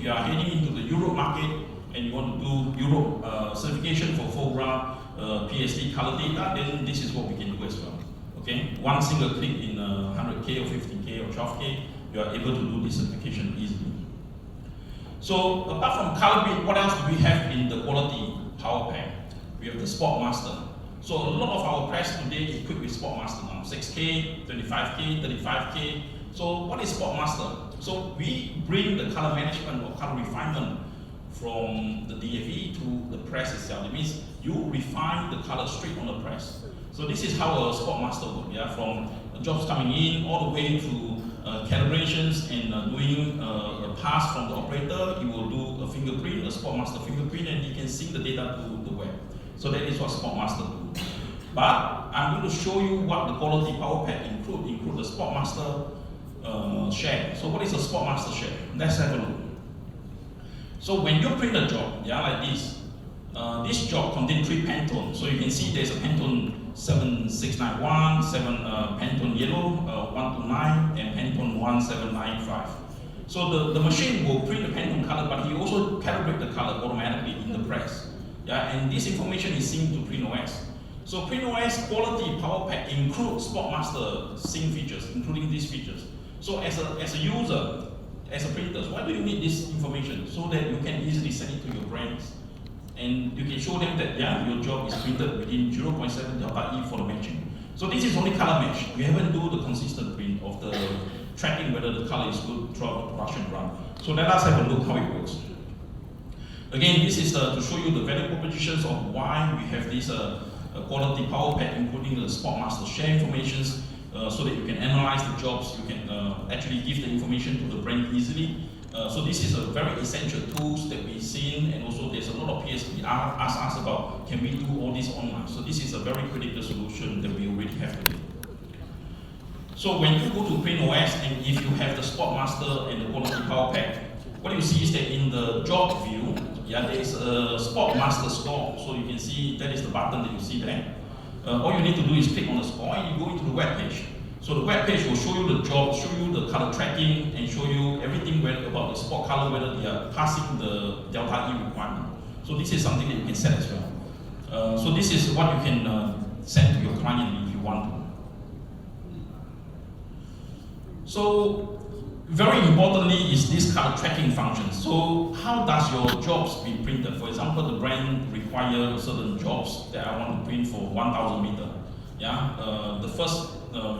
if you are heading into the Europe market and you want to do Europe certification for FOGRA, PSD color data, then this is what we can do as well. Okay, one single click in 100K or 50K or 12K, you are able to do this certification easily. So apart from color grid, what else do we have in the quality power pack? We have the Sport Master. So a lot of our press today is equipped with Sport Master now, 6K, 25K, 35K. So what is Sport Master? So we bring the color management or color refinement from the DFE to the press itself. It means you refine the color straight on the press. So this is how a Sport Master works, yeah? From jobs coming in all the way to calibrations and doing a pass from the operator. You will do a fingerprint, a Sport Master fingerprint, and you can sync the data to the web. So that is what Sport Master do. But I'm going to show you what the quality power pack include the Sport Master share. So what is a Sport Master share? Let's have a look. So when you print a job, yeah, like this job contains 3 Pantone. So you can see there's a Pantone 7691, Pantone yellow, 129, and Pantone 1795. So the machine will print the Pantone color, but he also calibrate the color automatically in the press. Yeah, and this information is synced to PrintOS. So PrintOS quality power pack includes Sport Master sync features, including these features. So as a user, as a printer, why do you need this information? So that you can easily send it to your brands. And you can show them that, yeah, your job is printed within 0.7 delta E for the matching. So this is only color match. We haven't do the consistent print of the tracking whether the color is good throughout the production run. So let us have a look how it works. Again, this is to show you the value propositions of why we have this quality power pack, including the Sport Master share informations, so that you can analyze the jobs, you can actually give the information to the brand easily. So this is a very essential tools that we've seen, and also there's a lot of PSP ask us about, can we do all this online? So this is a very critical solution that we already have today. So when you go to PrintOS, and if you have the Sport Master and the quality power pack, what you see is that in the job view, yeah, there is a Sport Master score. So you can see that is the button that you see there. All you need to do is click on the score and you go into the web page. So the web page will show you the job, show you the color tracking, and show you everything about the sport color, whether they are passing the delta E requirement. So this is something that you can set as well. So this is what you can send to your client if you want to. So very importantly is this color tracking function. So how does your jobs be printed? For example, the brand requires certain jobs that I want to print for 1,000 meter. Yeah, the first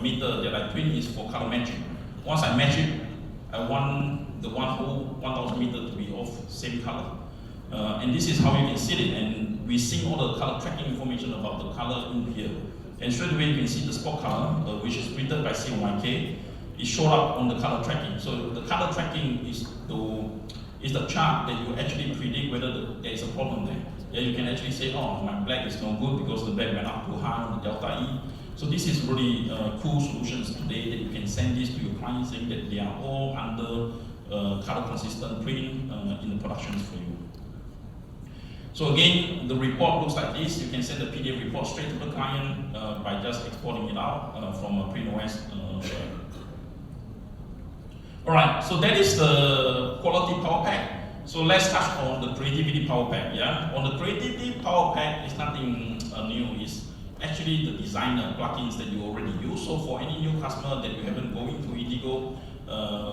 meter that I print is for color matching. Once I match it, I want the whole 1,000 meter to be of same color. And this is how you can see it. And we see all the color tracking information about the color in here. And straight away you can see the spot color, which is printed by CMYK. It showed up on the color tracking. So the color tracking is the chart that you actually predict whether there is a problem there. Yeah, you can actually say, oh, my black is no good because the black went up too high on the delta E. So this is really cool solutions today that you can send this to your clients saying that they are all under color consistent print in the productions for you. So again, the report looks like this. You can send the PDF report straight to the client by just exporting it out from a PrintOS. Alright, so that is the quality power pack. So let's touch on the creativity power pack. Yeah, on the creativity power pack, it's nothing new. It's actually the designer plugins that you already use. So for any new customer that you haven't gone into Indigo,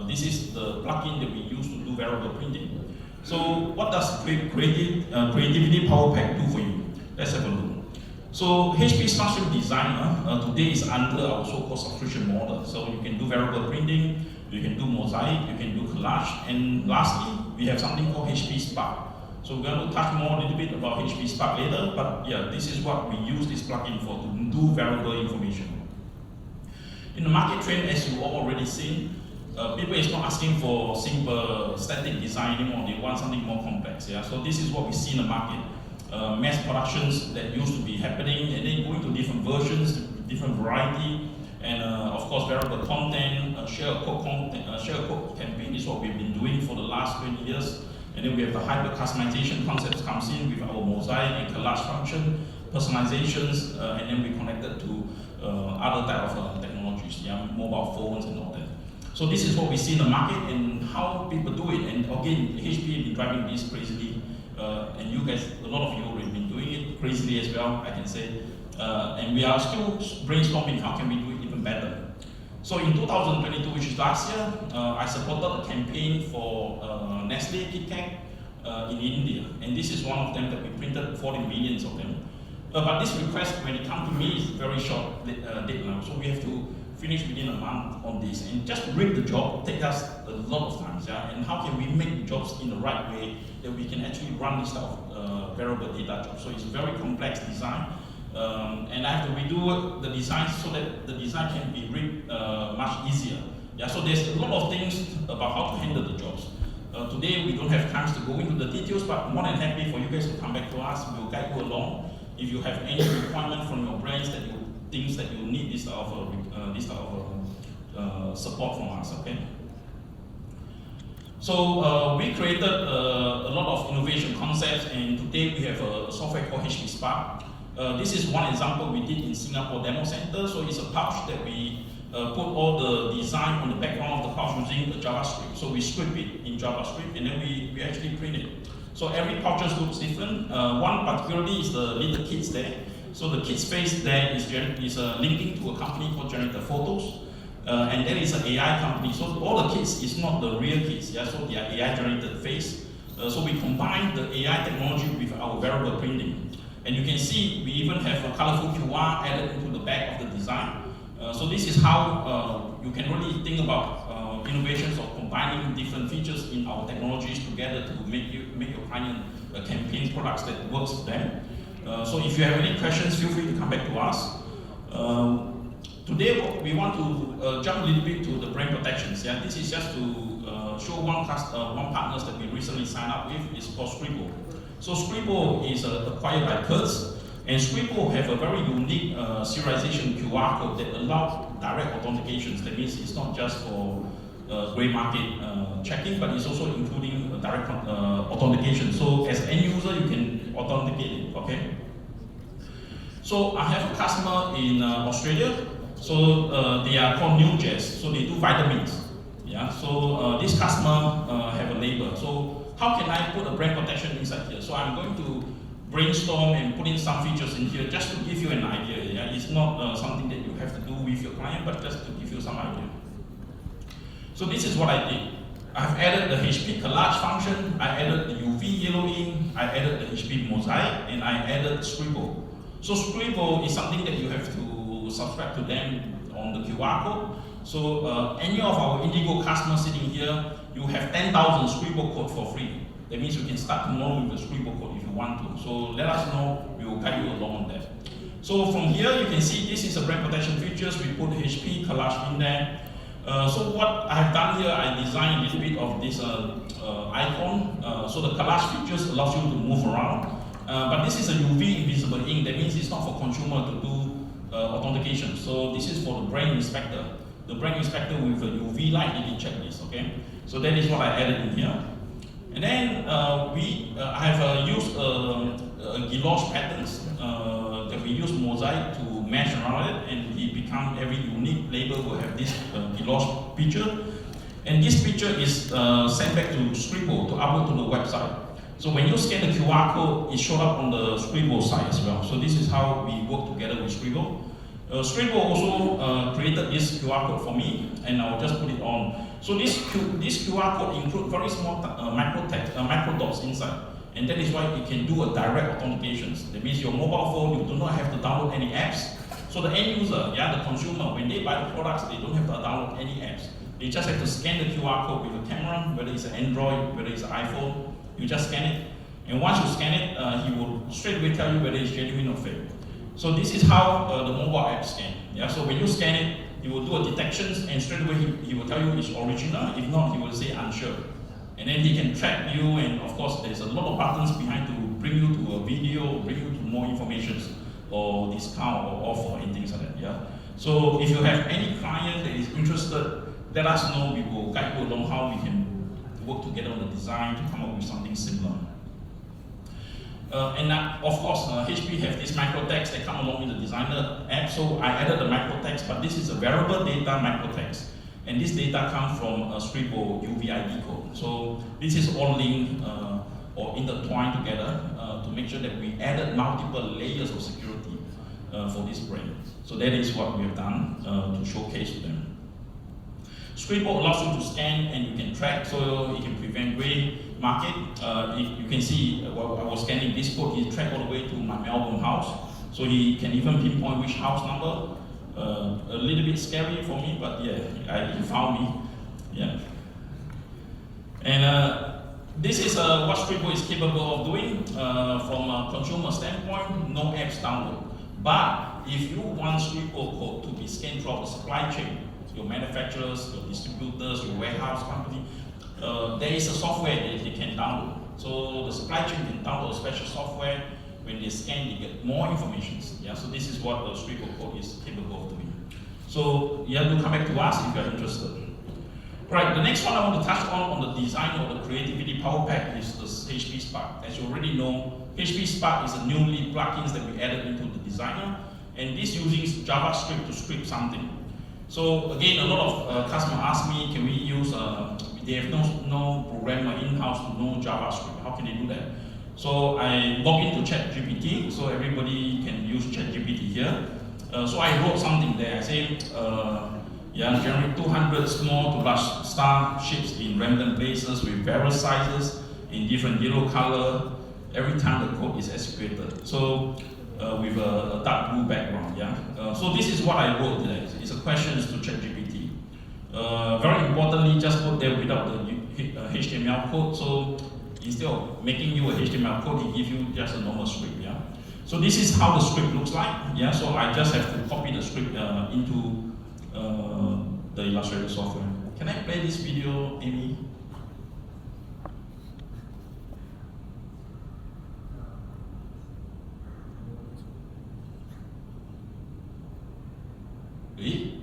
this is the plugin that we use to do variable printing. So what does creativity power pack do for you? Let's have a look. So HP Smartstream Designer today is under our so-called subscription model. So you can do variable printing, you can do mosaic, you can do collage, and lastly, we have something called HP Spark. So we're going to touch more a little bit about HP Spark later, but yeah, this is what we use this plugin for, to do variable information. In the market trend, as you all already seen, people is not asking for simple static design anymore, they want something more complex. Yeah? So this is what we see in the market. Mass productions that used to be happening, and then going to different versions, different variety, and of course variable content, share a code campaign is what we've been doing for the last 20 years. And then we have the hyper customization concepts comes in with our mosaic and collage function, personalizations, and then we connect it to other type of technologies, yeah, mobile phones and all that. So this is what we see in the market and how people do it. And again, HP have been driving this crazily, and you guys, a lot of you have been doing it crazily as well, I can say. And we are still brainstorming how can we do it even better. So in 2022, which is last year, I supported a campaign for Nestle KitKat in India. And this is one of them that we printed 40 millions of them. But this request, when it comes to me, is very short deadline. So we have to finish within a month on this. And just to rig the job takes us a lot of times. Yeah? And how can we make the jobs in the right way that we can actually run this type of variable data job? So it's a very complex design. And I have to redo the design so that the design can be rigged much easier. Yeah, so there's a lot of things about how to handle the jobs. Today we don't have time to go into the details, but more than happy for you guys to come back to us. We'll guide you along. If you have any requirement from your brands that you think that you need this type of support from us, okay? So we created a lot of innovation concepts, and today we have a software called HP Spark. This is one example we did in Singapore Demo Center. So it's a pouch that we put all the design on the background of the pouch using the JavaScript. So we script it in JavaScript, and then we actually print it. So every pouch looks different. One particularly is the little kids there. So the kid's face there is linking to a company called Generator Photos. And that is an AI company. So all the kids is not the real kids, yeah? So they are AI generated face. So we combine the AI technology with our variable printing. And you can see we even have a colorful QR added into the back of the design. So this is how you can really think about innovations of combining different features in our technologies together to make your client campaign products that works for them. So if you have any questions, feel free to come back to us. Today we want to jump a little bit to the brand protections. Yeah, this is just to show one partners that we recently signed up with. It's called Scribble. So Scribble is acquired by Kurtz, and Scribble have a very unique serialization QR code that allows direct authentications. That means it's not just for gray market checking, but it's also including direct authentication. So as an end user, you can authenticate it, okay? So I have a customer in Australia. So they are called New Jazz. So they do vitamins. Yeah. So this customer have a label. So how can I put a brand protection inside here? So I'm going to brainstorm and put in some features in here just to give you an idea. Yeah? It's not something that you have to do with your client, but just to give you some idea. So this is what I did. I've added the HP collage function, I added the UV yellowing, I added the HP mosaic, and I added Scribble. So Scribble is something that you have to subscribe to them on the QR code. So any of our Indigo customers sitting here, you have 10,000 Scribble code for free. That means you can start tomorrow with the Scribble code if you want to. So let us know, we will guide you along on that. So from here, you can see this is a brand protection features. We put HP collage in there. So what I have done here, I designed a little bit of this icon. So the collage features allows you to move around. But this is a UV invisible ink. That means it's not for consumer to do authentication. So this is for the brand inspector. The brand inspector with a UV light, they can check this, okay? So that is what I added in here. And then I have used guillotine patterns that we use mosaic to mesh around it, and it become every unique label will have this guillotine picture. And this picture is sent back to Scribble to upload to the website. So when you scan the QR code, it shows up on the Scribble site as well. So this is how we work together with Scribble. Scribble also created this QR code for me, and I'll just put it on. So this QR code includes very small micro dots inside, and that is why it can do a direct authentication. That means your mobile phone, you do not have to download any apps. So the end user, the consumer, when they buy the products, they don't have to download any apps. They just have to scan the QR code with a camera, whether it's an Android, whether it's an iPhone. You just scan it, and once you scan it, he will straight away tell you whether it's genuine or fake. So this is how the mobile app scan. Yeah, so when you scan it, he will do a detection, and straight away he will tell you it's original. If not, he will say unsure. And then he can track you, and of course there's a lot of buttons behind to bring you to a video, bring you to more information, or discount or offer and things like that. Yeah. So if you have any client that is interested, let us know. We will guide you along how we can work together on the design to come up with something similar. And of course, HP have this microtext that come along with the designer app. So I added the microtext, but this is a variable data microtext. And this data comes from a Scribble UVID code. So this is all linked or intertwined together to make sure that we added multiple layers of security for this brand. So that is what we have done to showcase to them. Scribble allows you to scan and you can track, so it can prevent gray market. If you can see, while I was scanning this code, he tracked all the way to my Melbourne house. So he can even pinpoint which house number. A little bit scary for me, but yeah, he found me. Yeah. And this is what Scribble is capable of doing from a consumer standpoint. No apps download. But if you want Scribble code to be scanned throughout the supply chain, your manufacturers, your distributors, your warehouse company, there is a software that they can download. So the supply chain can download a special software. When they scan, they get more information. Yeah, so this is what the Scribble code is capable of doing. So you have to come back to us if you are interested. Right, the next one I want to touch on the design of the Creativity Power Pack is the HP Spark. As you already know, HP Spark is a newly plugins that we added into the designer, and this uses JavaScript to script something. So again, a lot of customers ask me, can we use, they have no programmer in-house to know JavaScript, how can they do that? So I log into ChatGPT, so everybody can use ChatGPT here. So I wrote something there, I say, generate 200 small to large star shapes in random places with various sizes in different yellow color every time the code is executed. So with a dark blue background, so this is what I wrote there. It's a question to ChatGPT. Very importantly, just put there without the HTML code. So instead of making you a HTML code, he gives you just a normal script, So this is how the script looks like, So I just have to copy the script into the Illustrator software. Can I play this video, Amy? Really?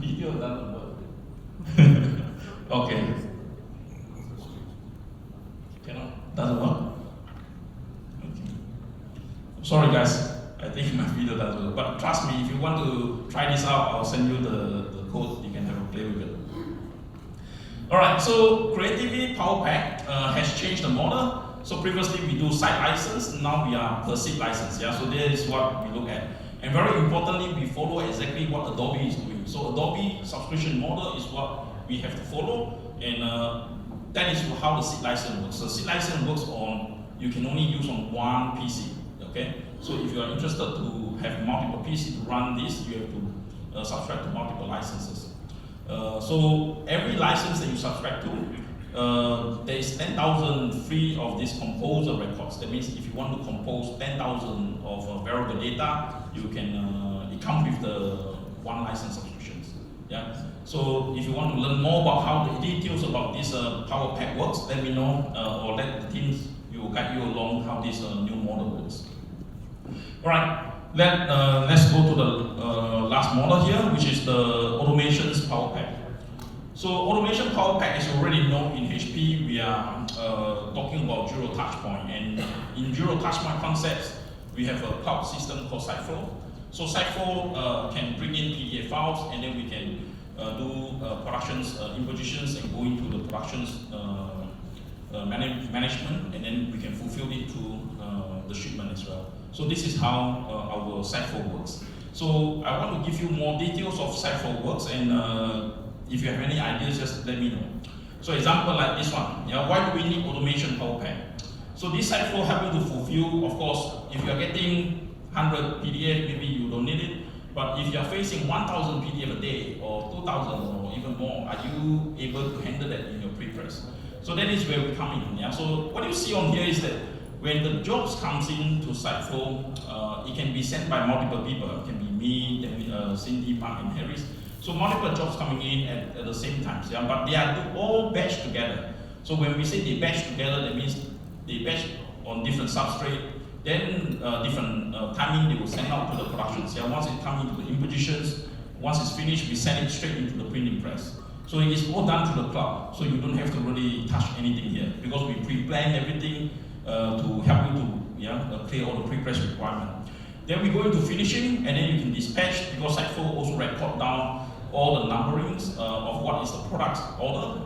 Video doesn't work. Okay. Doesn't work? Okay. Sorry guys, I think my video doesn't work. But trust me, if you want to try this out, I'll send you the code, you can have a play with it. Alright, so Creativity Power Pack has changed the model. So previously we do site license, now we are per seat license. So that is what we look at. And very importantly, we follow exactly what Adobe is doing. So Adobe subscription model is what we have to follow, and that is how the seat license works. The seat license works on, you can only use on one PC, okay? So if you are interested to have multiple PC to run this, you have to subscribe to multiple licenses. So every license that you subscribe to, there is 10,000 free of this composer records. That means if you want to compose 10,000 of variable data, you can, it comes with the one license subscriptions. So if you want to learn more about how the details about this Power Pack works, let me know, or let the teams will guide you along how this new model works. All right, let's go to the last model here, which is the Automations Power Pack. So Automation Power Pack, as you already know, in HP, we are talking about zero touch point. And in zero touch point concepts, we have a cloud system called Siteflow. So Siteflow can bring in PDF files, and then we can do productions impositions and go into the productions management, and then we can fulfill it to the shipment as well. So this is how our Siteflow works. So I want to give you more details of Siteflow works, and if you have any ideas, just let me know. So example like this one, why do we need Automation Power Pack? So this Siteflow helps you to fulfill, of course, if you are getting 100 PDF, maybe you don't need it. But if you are facing 1,000 PDF a day, or 2,000 or even more, are you able to handle that in your pre-press? So that is where we come in. So what you see on here is that when the jobs comes in to Siteflow, it can be sent by multiple people. It can be me, Cindy, Mark, and Harris. So multiple jobs coming in at the same time. But they are all batched together. So when we say they batch together, that means they batch on different substrate. Then different timing they will send out to the productions. Once it comes into the impositions, once it's finished, we send it straight into the printing press. So it is all done through the cloud. So you don't have to really touch anything here because we pre-plan everything to help you to clear all the pre-press requirement. Then we go into finishing, and then you can dispatch because Siteflow also record down all the numberings of what is the product order.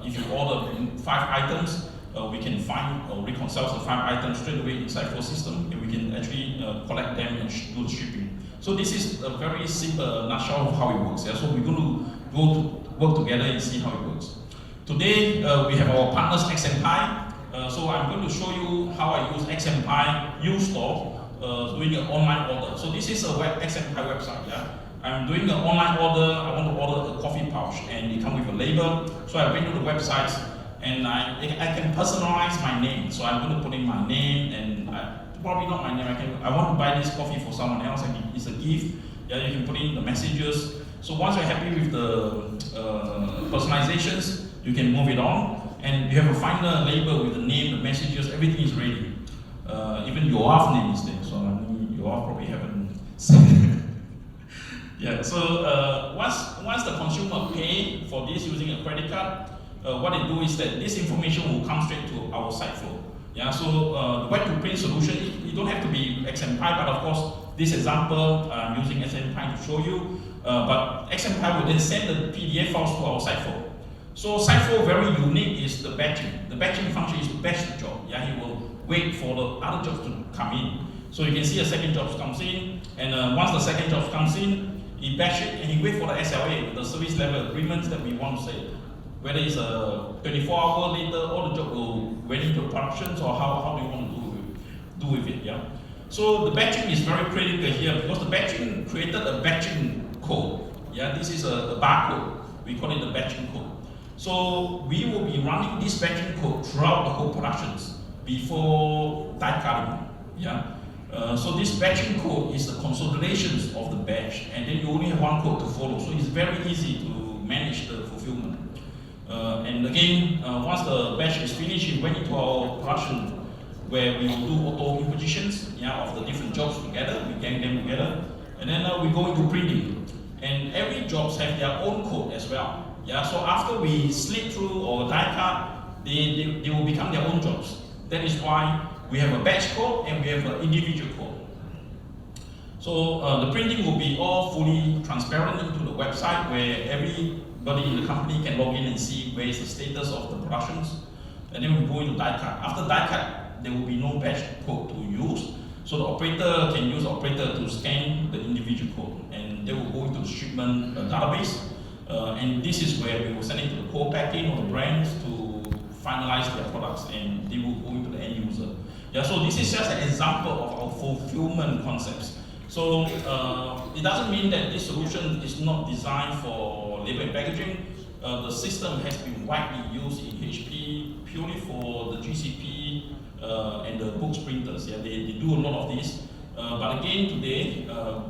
If you order 5 items, we can find or reconcile the 5 items straight away inside our system, and we can actually collect them and do the shipping. So this is a very simple nutshell of how it works. Yeah? So we're going to go to work together and see how it works. Today we have our partners XMPie. So I'm going to show you how I use XMPie U-Store doing an online order. So this is a XMPie website. Yeah? I'm doing an online order. I want to order a coffee pouch, and it comes with a label. So I went to the website, and I can personalize my name. So I'm going to put in my name, and probably not my name. I want to buy this coffee for someone else, and it's a gift. Yeah, you can put in the messages. So once you're happy with the personalizations, you can move it on, and you have a final label with the name, the messages, everything is ready. Even Yoav's name is there, so I mean, Yoav probably haven't seen. Yeah. So once the consumer pay for this using a credit card, what they do is that this information will come straight to our site flow. Yeah. So the web to print solution, you don't have to be XMPie, but of course this example I'm using XMPie to show you. But XMPie will then send the PDF files to our site flow. So site flow very unique is the batching. The batching function is to batch the job. Yeah, he will wait for the other jobs to come in. So you can see a second job comes in, and once the second job comes in, he batch it and he wait for the SLA, the service level agreements that we want to say. Whether it's a 24-hour later, all the job will went into productions, or how do you want to do with it. Yeah. So the batching is very critical here because the batching created a batching code. Yeah, this is a barcode. We call it the batching code. So we will be running this batching code throughout the whole productions before die cutting. Yeah. So this batching code is the consolidations of the batch, and then you only have one code to follow. So it's very easy to manage the fulfillment. And again, once the batch is finished, it went into our production where we will do auto impositions, yeah, of the different jobs together. We gang them together, and then we go into printing. And every jobs have their own code as well. Yeah. So after we slip through or die cut, they will become their own jobs. That is why we have a batch code and we have an individual code. So the printing will be all fully transparent into the website where everybody in the company can log in and see where is the status of the productions. And then we go into die cut. After die cut, there will be no batch code to use. So the operator can use the operator to scan the individual code, and they will go into the shipment database. And this is where we will send it to the co-packing or the brands to finalize their products, and they will go into the end user. Yeah, so this is just an example of our fulfillment concepts. So it doesn't mean that this solution is not designed for label and packaging. The system has been widely used in HP purely for the GCP and the books printers. Yeah, they do a lot of this. But again, today,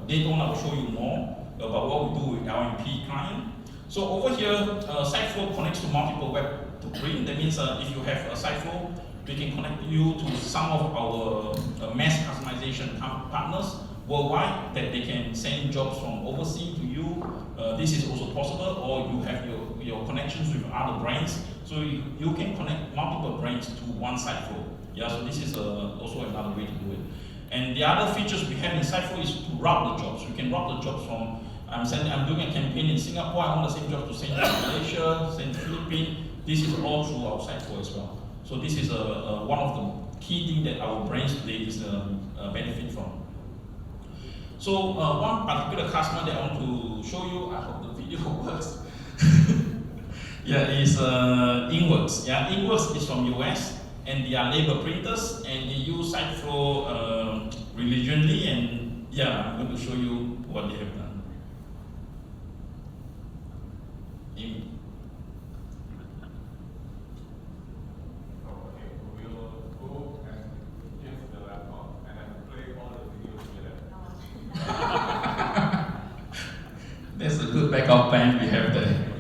Daytona will show you more about what we do with LMP client. So over here, site flow connects to multiple web to print. That means if you have a site flow, we can connect you to some of our mass customization partners worldwide that they can send jobs from overseas to you. This is also possible, or you have your connections with other brands, so you can connect multiple brands to one site flow. Yeah, so this is also another way to do it. And the other features we have in site flow is to route the jobs. We can route the jobs from I'm doing a campaign in Singapore. I want the same job to send to Malaysia, send to Philippines. This is all through our site flow as well. So this is one of the key things that our brands today is benefit from. So one particular customer that I want to show you, I hope the video works. Yeah, is Inworks. Yeah, Inworks is from US, and they are label printers, and they use site flow religiously. And yeah, I'm going to show you what they have done. That's a good backup plan we have there.